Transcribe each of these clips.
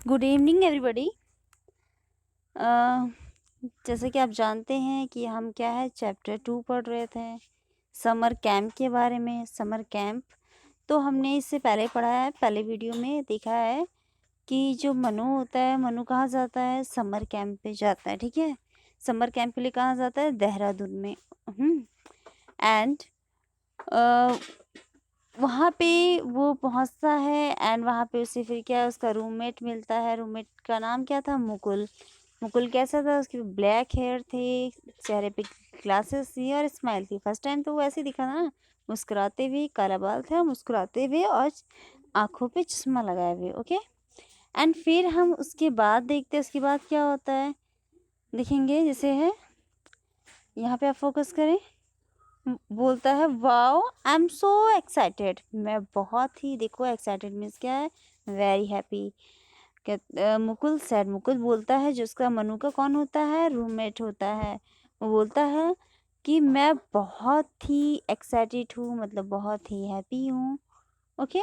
Good evening everybody. जैसे कि आप जानते हैं कि हम क्या है चैप्टर 2 पढ़ रहे थे समर कैंप के बारे में। समर कैंप तो हमने इससे पहले पढ़ा है, पहले वीडियो में देखा है कि जो मनु होता है, मनु कहाँ जाता है? समर कैंप पे जाता है। ठीक है, समर कैंप के लिए कहाँ जाता है? देहरादून में। एंड वहाँ पे वो पहुँचता है एंड वहाँ पे उसे फिर क्या उसका रूममेट मिलता है। रूममेट का नाम क्या था? मुकुल। मुकुल कैसा था? उसके ब्लैक हेयर थे, चेहरे पे ग्लासेस थी और स्माइल थी। फर्स्ट टाइम तो वो ऐसे दिखा था ना, मुस्कुराते हुए, काला बाल था, मुस्कुराते हुए और आँखों पे चश्मा लगाए हुए। ओके, एंड फिर हम उसके बाद देखते हैं उसके बाद क्या होता है, देखेंगे। जैसे है यहाँ पे आप फोकस करें, बोलता है wow I am so excited. मैं बहुत ही, देखो एक्साइटेड मीन्स क्या है? Very happy. Mukul sad, Mukul बोलता है, जो उसका मनु का कौन होता है? रूममेट होता है। वो बोलता है कि मैं बहुत ही एक्साइटेड हूँ, मतलब बहुत ही हैप्पी हूँ। Okay,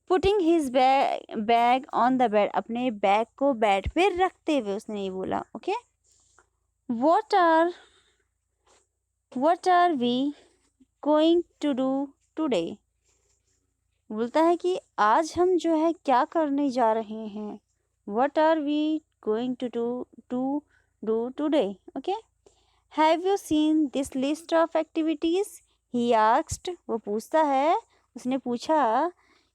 putting his bag on the bed, अपने बैग को बेड पे रखते हुए उसने ये बोला। Okay, what are we going to do today? बोलता है कि आज हम जो है क्या करने जा रहे हैं। What are we going to do today? Okay, have you seen this list of activities? He asked, वो पूछता है, उसने पूछा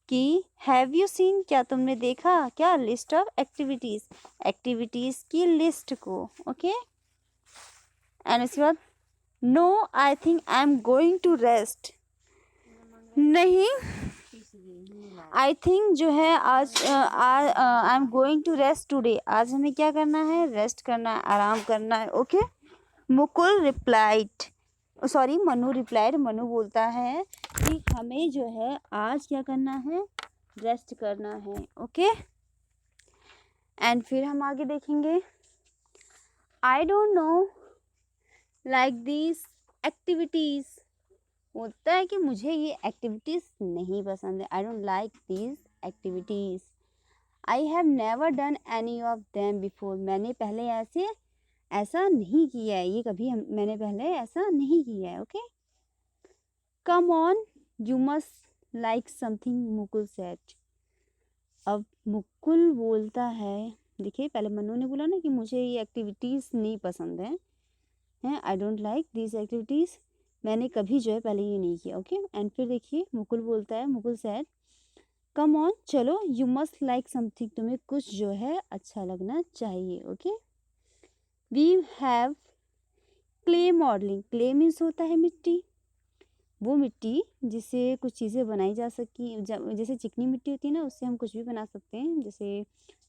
कि have you seen, क्या तुमने देखा क्या? list of activities, activities की लिस्ट को। ओके, एंड उसके बाद no I think I am going to rest, नहीं आई थिंक जो है आज I am going to rest today, आज हमें क्या करना है? रेस्ट करना है, आराम करना है। Okay, Mukul replied, sorry Manu replied, Manu बोलता है कि हमें जो है आज क्या करना है? रेस्ट करना है। ओके, एंड फिर हम आगे देखेंगे। I don't know like this activities, होता है कि मुझे ये एक्टिविटीज़ नहीं पसंद है। I don't like these activities. I have never done any of them before, मैंने पहले ऐसा नहीं किया है, ये कभी मैंने पहले ऐसा नहीं किया है। Okay, come on you must like something, Mukul said. अब मुकुल बोलता है, देखिए पहले मनु ने बोला ना कि मुझे ये एक्टिविटीज़ नहीं पसंद है, I don't like these activities, मैंने कभी जो है पहले ये नहीं किया। ओके, एंड फिर देखिए मुकुल बोलता है, मुकुल सैड कम ऑन चलो, यू मस्ट लाइक समथिंग, तुम्हें कुछ जो है अच्छा लगना चाहिए। Okay, we have clay modelling, clay means होता है मिट्टी, वो मिट्टी जिससे कुछ चीज़ें बनाई जा सकी, जैसे चिकनी मिट्टी होती है ना, उससे हम कुछ भी बना सकते हैं, जैसे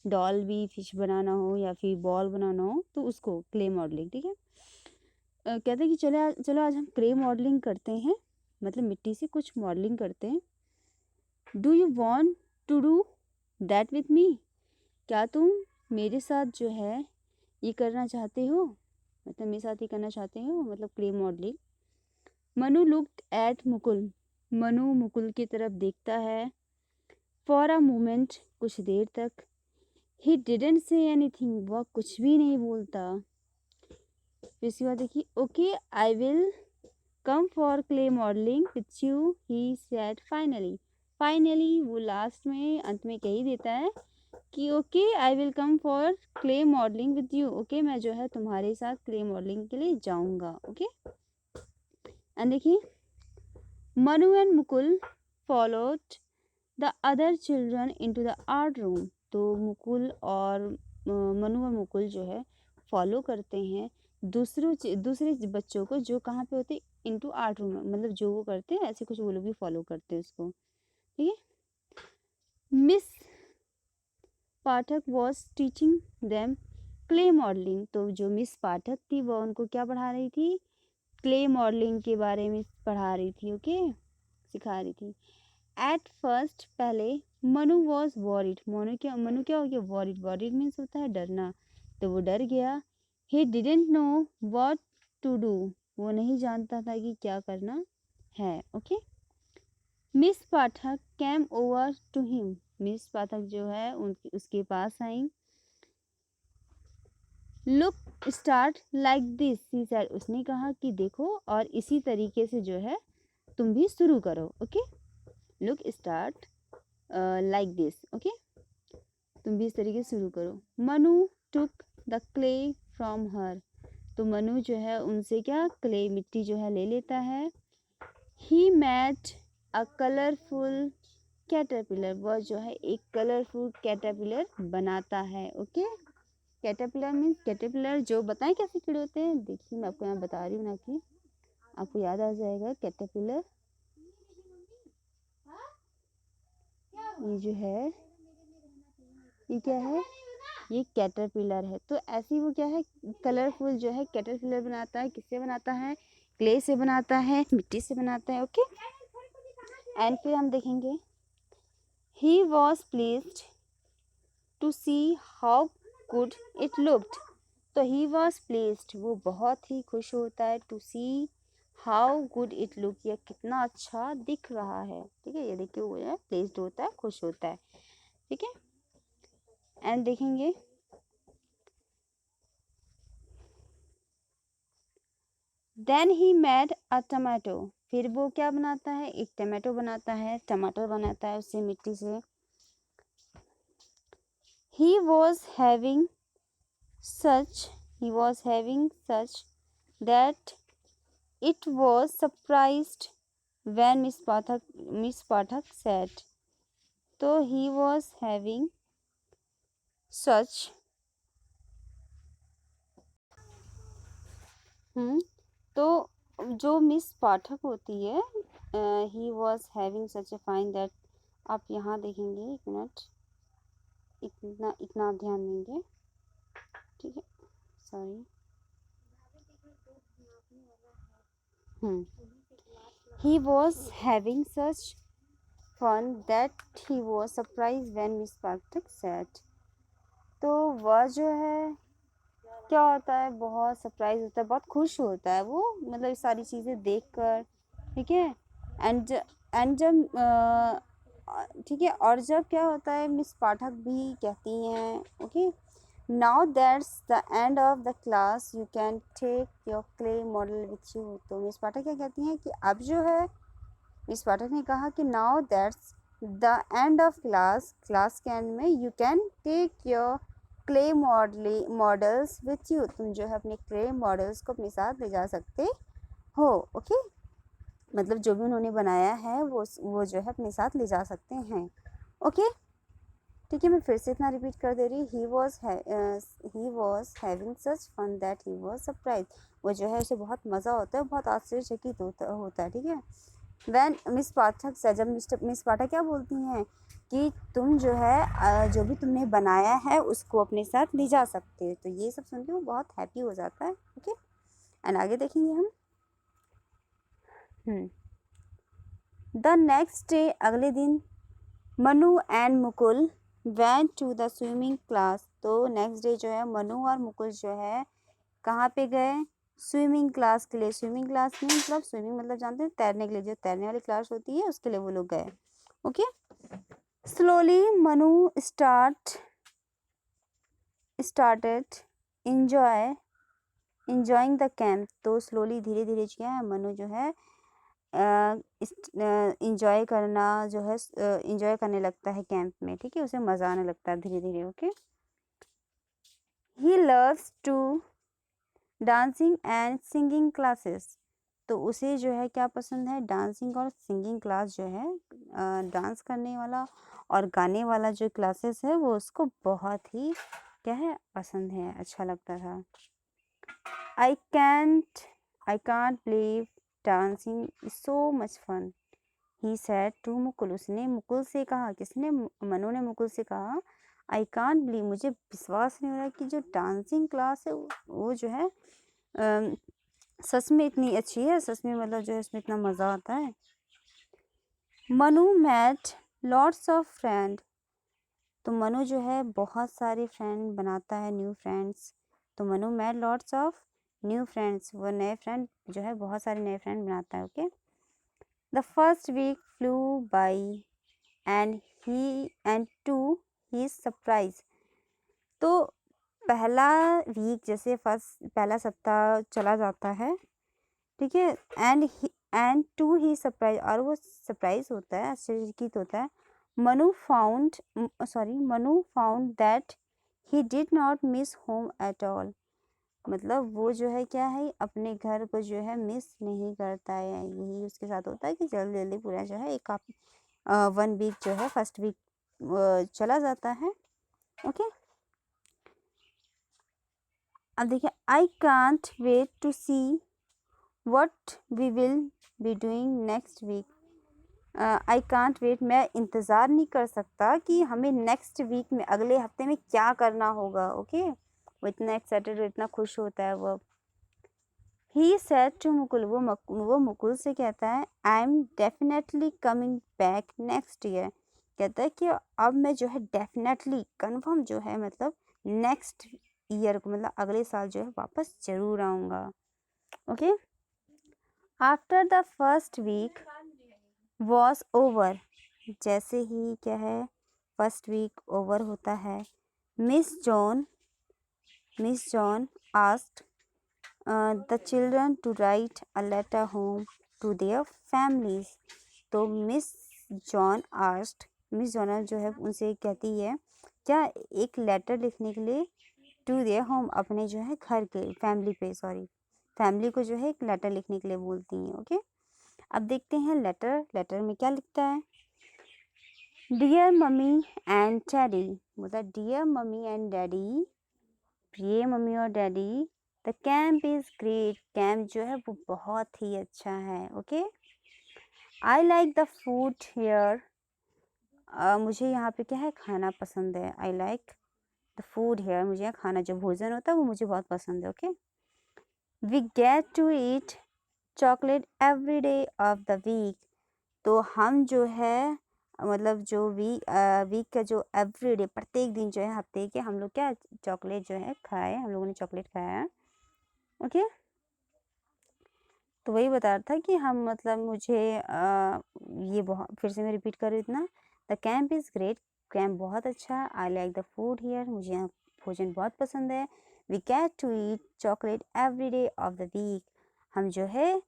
डॉल भी, फिश बनाना हो या फिर बॉल बनाना हो तो उसको क्ले मॉडलिंग। ठीक है, कहते हैं कि चलो आज हम क्ले मॉडलिंग करते हैं, मतलब मिट्टी से कुछ मॉडलिंग करते हैं। Do you want to do that with me, क्या तुम मेरे साथ जो है ये करना चाहते हो, मतलब मेरे साथ ये करना चाहते हो, मतलब clay modelling. Manu looked at Mukul, Manu Mukul की तरफ देखता है। फॉर अ मोमेंट, कुछ देर तक। ही डिडंट से एनीथिंग, वह कुछ भी नहीं बोलता। फिर इसके बाद देखिए, okay I will come for clay modelling with you, he said finally. Finally वो लास्ट में, अंत में कह ही देता है कि okay I will come for clay modelling with you, okay मैं जो है तुम्हारे साथ क्ले मॉडलिंग के लिए जाऊंगा। ओके, एंड देखिए Manu and Mukul followed the other children into the art room, तो मुकुल और मनु और मुकुल जो है फॉलो करते हैं दूसरे बच्चों को, जो कहाँ पे होते, इनटू आर्ट रूम, मतलब जो वो करते हैं ऐसे कुछ वो लोग भी फॉलो करते हैं उसको। ठीक है, miss Pathak was teaching them clay modelling, तो जो मिस पाठक थी वह उनको क्या पढ़ा रही थी? क्ले मॉडलिंग के बारे में पढ़ा रही थी। ओके, सिखा रही थी। एट फर्स्ट, पहले मनु वॉज वॉरिड, मनु क्या हो गया? वॉरिड, वॉरिड मीन्स होता है डरना, तो वो डर गया। He didn't know what to do, वो नहीं जानता था कि क्या करना है। Okay, miss Pathak came over to him, miss Pathak जो है उसके पास आई। Look start like this she said, उसने कहा कि देखो और इसी तरीके से जो है तुम भी शुरू करो। Okay, look start like this. Okay, तुम भी इस तरीके से शुरू करो। Manu took the clay from her, तो मनु जो है उनसे क्या क्ले मिट्टी जो है ले लेता है। ही मेड अ कलरफुल कैटरपिलर, वह जो है एक कलरफुल कैटरपिलर बनाता है। ओके, कैटरपिलर मीन्स कैटरपिलर जो बताएं कैसे कीड़े होते हैं, देखिए मैं आपको यहाँ बता रही हूँ ना कि आपको याद आ जाएगा। कैटरपिलर ये जो है ये क्या है, ये कैटरपिलर है। तो ऐसी वो क्या है कलरफुल जो है कैटरपिलर बनाता है। किससे बनाता है? क्ले से बनाता है, मिट्टी से बनाता है। ओके, एंड फिर हम देखेंगे he was pleased to see how good it looked, तो ही वॉज प्लीज्ड वो बहुत ही खुश होता है। To see how good it look, ये कितना अच्छा दिख रहा है। ठीक है, ये देखिए वो है प्लीज्ड होता है, खुश होता है। ठीक है, एंड देखेंगे then he made a tomato, फिर वो क्या बनाता है? एक टमाटो बनाता है, टमाटर बनाता है उससे मिट्टी से। he was having he was having such that it was surprised when Miss Pathak said, तो he was having such तो जो मिस पाठक होती है ही was having such a fine that, आप यहाँ देखेंगे एक मिनट, इतना इतना आप ध्यान देंगे। ठीक है, sorry. he was having such fun that he was surprised when Miss Pathak said, तो वह जो है क्या होता है बहुत सरप्राइज होता है, बहुत खुश होता है वो, मतलब सारी चीज़ें देखकर। ठीक है, एंड जब ठीक है, और जब क्या होता है मिस पाठक भी कहती हैं okay now that's the end of the class you can take your clay model with you, तो मिस पाठक क्या कहती हैं कि अब जो है मिस पाठक ने कहा कि now that's the end of class, class के एंड में you can take your clay models with you, तुम जो है अपने क्ले मॉडल्स को अपने साथ ले जा सकते हो। ओके, मतलब जो भी उन्होंने बनाया है वो जो है अपने साथ ले जा सकते हैं। ओके, ठीक है, मैं फिर से इतना रिपीट कर दे रही। He was having such fun that he was surprise, वो जो है उसे बहुत मज़ा होता है, बहुत आश्चर्यचकित होता है। ठीक है, वैन मिस पाठक से, जब मिस पाठक क्या बोलती हैं कि तुम जो है जो भी तुमने बनाया है उसको अपने साथ ले जा सकते हो, तो ये सब सुन के वो बहुत हैप्पी हो जाता है। ओके, एंड आगे देखेंगे हम। द नेक्स्ट डे, अगले दिन, Manu and Mukul went to the swimming class, तो नेक्स्ट डे जो है मनु और मुकुल जो है कहाँ पे गए? स्विमिंग क्लास के लिए। स्विमिंग क्लास में मतलब स्विमिंग मतलब जानते हैं तैरने के लिए, जो तैरने वाली क्लास होती है उसके लिए वो लोग गए। Okay, slowly Manu started enjoying the camp, तो स्लोली धीरे धीरे जो है मनु जो है इंजॉय करना जो है इंजॉय करने लगता है कैंप में। ठीक है, उसे मज़ा आने लगता है धीरे धीरे। Okay, he loves to dancing and singing classes, तो उसे जो है क्या पसंद है? डांसिंग और सिंगिंग क्लास जो है डांस करने वाला और गाने वाला जो क्लासेस है वो उसको बहुत ही क्या है पसंद है, अच्छा लगता था। I can't believe dancing is so much fun, he said to Mukul, उसने मुकुल से कहा, किसने? मनु ने मुकुल से कहा आई कांट बिलीव, मुझे विश्वास नहीं हो रहा कि जो डांसिंग क्लास है वो जो है सच में इतनी अच्छी है, सच में मतलब जो है इसमें इतना मज़ा आता है। Manu met lots of friend, तो मनु जो है बहुत सारे फ्रेंड बनाता है, न्यू फ्रेंड्स, तो Manu met lots of new friends, वो नए फ्रेंड जो है बहुत सारे नए फ्रेंड बनाता है। Okay, the first week flew by and to he surprise. तो पहला वीक जैसे फर्स्ट पहला सप्ताह चला जाता है, ठीक है, एंड टू ही सरप्राइज, और वो सरप्राइज होता है, आश्चर्यचकित होता है। Manu found that he did not miss home at all. मतलब वो जो है क्या है, अपने घर को जो है मिस नहीं करता है। यही उसके साथ होता है कि जल्दी जल्दी पूरा जो है एक 1 वीक जो है फर्स्ट वीक चला जाता है। ओके, अब देखिए, I can't wait to see what we will be doing next week. I can't wait, मैं इंतज़ार नहीं कर सकता कि हमें नेक्स्ट वीक में, अगले हफ्ते में क्या करना होगा। ओके, वो इतना एक्साइटेड, इतना खुश होता है वो। ही सेड टू मुकुल, वो मुकुल से कहता है, I am definitely coming back next year. कहता है कि अब मैं जो है डेफिनेटली कन्फर्म जो है, मतलब नेक्स्ट ईयर को, मतलब अगले साल जो है वापस जरूर आऊँगा। Okay, after the first week was over, जैसे ही क्या है फर्स्ट वीक ओवर होता है, miss John asked the children to write a letter home to their families. तो मिस जॉन जो है उनसे कहती है क्या, एक लेटर लिखने के लिए, टू देयर होम, अपने जो है घर के फैमिली को जो है एक लेटर लिखने के लिए बोलती हैं। ओके, अब देखते हैं लेटर में क्या लिखता है। डियर मम्मी एंड डैडी, मतलब डियर मम्मी एंड डैडी, प्रिय मम्मी और daddy, the camp is great, camp जो है वो बहुत ही अच्छा है। Okay, I like the food here, मुझे यहाँ पे क्या है खाना पसंद है। आई लाइक द फूड हियर, मुझे यहाँ खाना जो भोजन होता है वो मुझे बहुत पसंद है। Okay, we get to eat chocolate every day of the week. तो हम जो है, मतलब जो वीक का जो एवरी डे, प्रत्येक दिन जो है हफ्ते के, हम लोग क्या चॉकलेट जो है खाए, हम लोगों ने चॉकलेट खाया है। ओके, तो वही बता रहा था कि हम, मतलब मुझे ये बहुत, फिर से मैं रिपीट कर रही हूँ इतना। The camp is great, camp बहुत अच्छा। I like the food here, मुझे यहाँ भोजन बहुत पसंद है। We get to eat chocolate every day of the week, हम जो है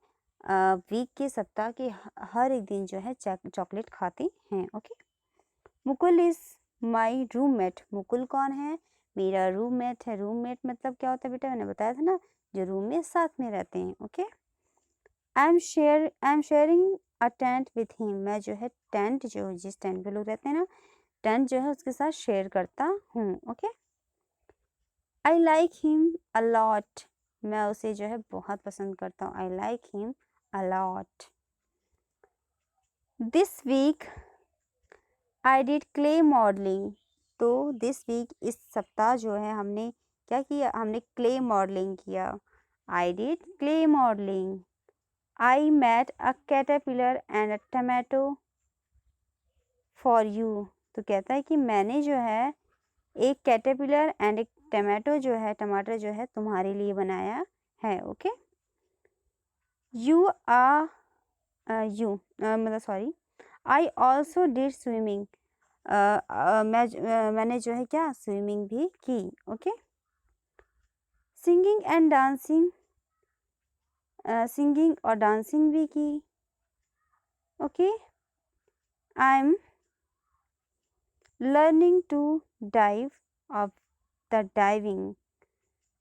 वीक के, सप्ताह के हर एक दिन जो है चॉकलेट खाते हैं। Okay, Mukul is my roommate, Mukul कौन है, मेरा रूममेट है। रूममेट मतलब क्या होता है बेटा, मैंने बताया था ना, जो रूम में साथ में रहते हैं। Okay, I am sharing a tent with him, मैं जो है टेंट, जो जिस टेंट पे लोग रहते हैं ना, टेंट जो है उसके साथ शेयर करता हूँ। Okay, I like him a lot, मैं उसे जो है बहुत पसंद करता हूँ। I like him a lot. This week I did clay modelling, तो दिस वीक, इस सप्ताह जो है हमने क्या किया, हमने क्ले मॉडलिंग किया। I did clay modelling. I made a caterpillar and a tomato for you, तो कहता है कि मैंने जो है एक कैटरपिलर एंड एक टमाटो जो है, टमाटर जो है तुम्हारे लिए बनाया है। ओके, यू आ यू मतलब sorry, I also did swimming, मैंने जो है क्या स्विमिंग भी की। Okay, singing and dancing, singing और डांसिंग भी की। Okay, I am learning to dive off the diving,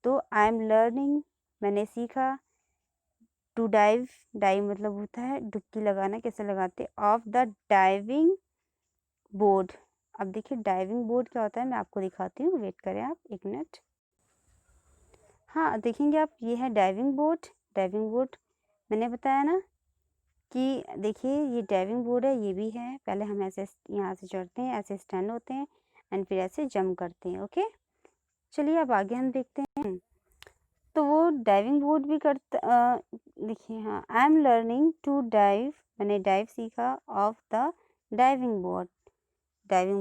तो आई एम लर्निंग, मैंने सीखा, टू डाइव मतलब होता है डुबकी लगाना, कैसे लगाते, ऑफ द डाइविंग बोर्ड। अब देखिए डाइविंग बोर्ड क्या होता है, मैं आपको दिखाती हूँ, वेट करें आप 1 मिनट। हाँ, देखेंगे आप, ये है डाइविंग बोर्ड मैंने बताया ना कि देखिए ये डाइविंग बोर्ड है, ये भी है। पहले हम ऐसे यहाँ से चढ़ते हैं, ऐसे स्टैंड होते हैं एंड फिर ऐसे जंप करते हैं। ओके, चलिए अब आगे हम देखते हैं। तो वो डाइविंग बोर्ड भी करता, देखिए, हाँ, I am learning to dive, मैंने डाइव सीखा ऑफ द डाइविंग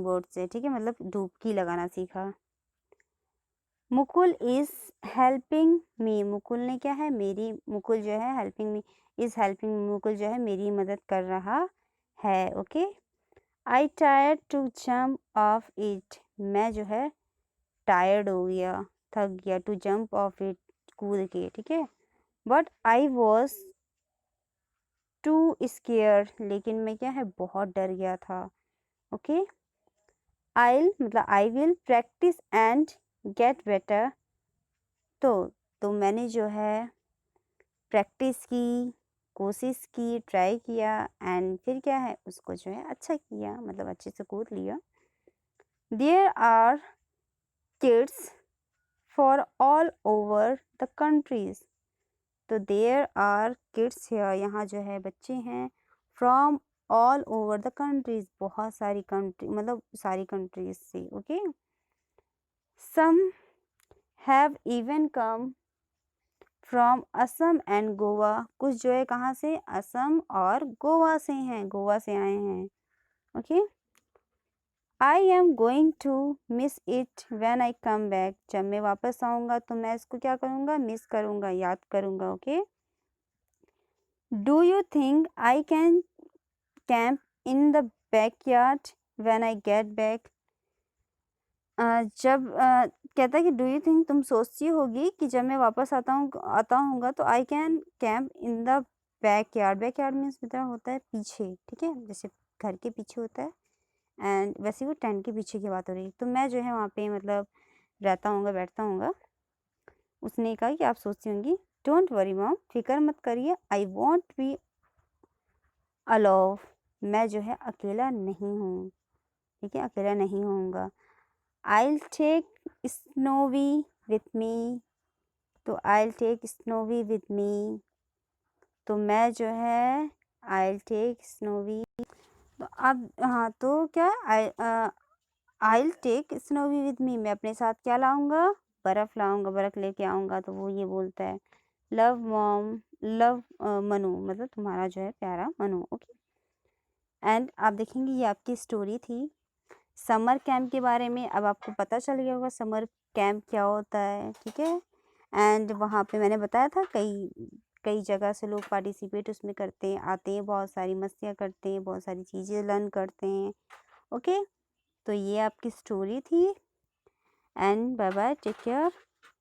बोर्ड से, ठीक है, मतलब डुबकी लगाना सीखा। Mukul is helping me, Mukul ने क्या है, मुकुल जो है हेल्पिंग मी, मुकुल जो है मेरी मदद कर रहा है। Okay, I tired to jump off it, मैं जो है टायर्ड हो गया, थक गया, टू जम्प ऑफ इट, कूद के, ठीक है। But I was too scare, लेकिन मैं क्या है बहुत डर गया था, ओके। आइल मतलब I will practice and get better, तो मैंने जो है प्रैक्टिस की, कोशिश की, ट्राई किया, एंड फिर क्या है उसको जो है अच्छा किया, मतलब अच्छे से कूद लिया। There are kids for all over the countries, तो देयर आर किड्स हियर, यहाँ जो है बच्चे हैं, from all over the countries, बहुत सारी कंट्री मतलब सारी कंट्रीज से, okay. Some have even come from Assam and Goa, कुछ जो है कहाँ से, असम और गोवा से हैं, गोवा से आए हैं, okay. I am going to miss it when I come back, जब मैं वापस आऊँगा तो मैं इसको क्या करूँगा, मिस करूँगा, याद करूँगा, okay. Do you think I can camp in the backyard when I get back, जब कहता है कि डू यू थिंक, तुम सोचती होगी कि जब मैं वापस आता हूँगा तो I can camp in the backyard, backyard means मतलब होता है पीछे, ठीक है, जैसे घर के पीछे होता है, एंड वैसे वो टेंट के पीछे की बात हो रही है, तो मैं जो है वहाँ पे मतलब रहता हूँगा, बैठता हूँगा। उसने कहा कि आप सोचती होंगी, डोंट वरी मॉम, फिक्र मत करिए, आई वॉन्ट बी अलोव, मैं जो है अकेला नहीं हूँ, ठीक है, अकेला नहीं होऊंगा। I'll take Snowy with me, तो I'll take Snowy with me, तो मैं जो है I'll take Snowy, तो अब हाँ तो क्या I'll take Snowy with me, मैं अपने साथ क्या लाऊंगा, बर्फ़ लाऊंगा, बर्फ़ लेके आऊँगा, तो वो ये बोलता है लव मॉम, लव मनु, मतलब तुम्हारा जो है प्यारा मनु, ओके। एंड आप देखेंगे ये आपकी स्टोरी थी समर कैंप के बारे में। अब आपको पता चल गया होगा समर कैंप क्या होता है, ठीक है। एंड वहाँ पे मैंने बताया था कई कई जगह से लोग पार्टिसिपेट उसमें करते हैं, आते हैं, बहुत सारी मस्तियाँ करते हैं, बहुत सारी चीज़ें लर्न करते हैं, ओके। तो ये आपकी स्टोरी थी, and bye bye, take care.